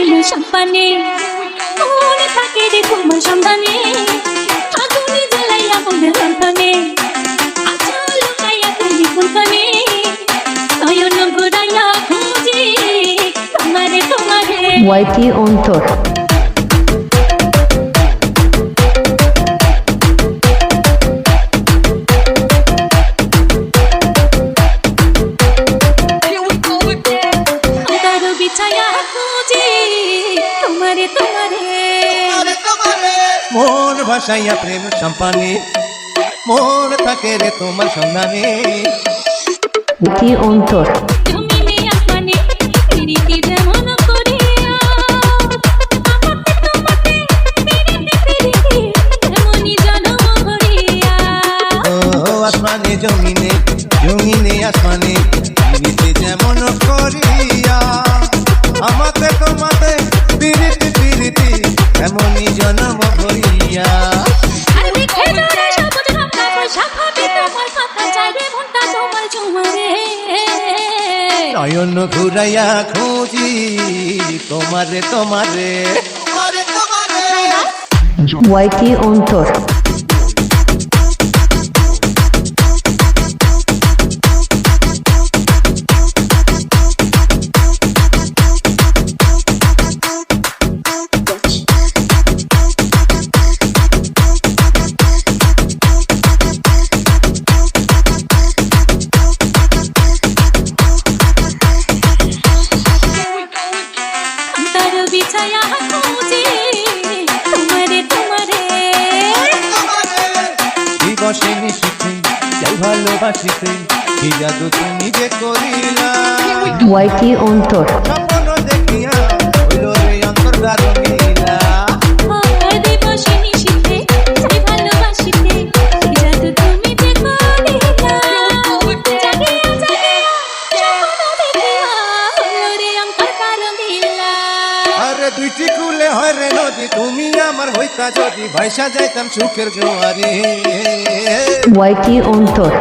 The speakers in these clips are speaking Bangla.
প্রেম সম্পানে মনে থাকে রে তোমার সন্ধানে আগুনে জ্বালাইয়া মনের লণ্ঠনে আচল লুকাইয়া তুমি কোনখানে নয়ন ঘুরাইয়া খুঁজি তোমারে তোমারে ওয়াইটি অন্তর মোর ভাসাইয়া প্রেম সম্পানে মোর থাকে রে তোমার সন্ধানে ওয়াইটি অন্তর আসমানে জমিনে জমিনে আসমানে পিরিতি যেমন করিয়া আমাতে তোমাতে পিরিতি পিরিতি এমনই জন্ম ভরিয়া নয়ন ঘুরাইয়া খুঁজি তোমারে তোমারে ওয়াইটি অন্তর দিবসে নিশিতে যাই ভালোবাসিতে কি জাদু তুমি যে করিলা ওয়াইটি অন্তর স্বপ্ন দেখিয়া হইল রে অন্তর রঙিলা আরে দুইটি কুলে হয় রে নদী তুমি আমার হইতা যদি ভাইসা যাইতাম সুখের জোয়ারে ওয়াইটি অন্তর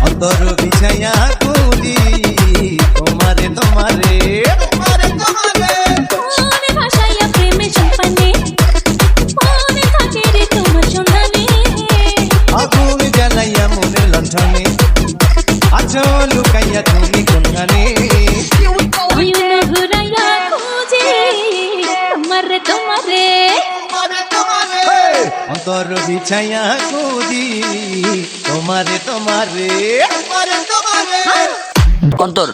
অন্তর বিছাইয়া কুলি তোমারে তোমারে আগুন জ্বালাইয়া মনে লণ্ঠনে আছো লুকাইয়া তুমি কোনখানে অন্তর বিছাইয়া কুলি তোমারে তোমারে অন্তর।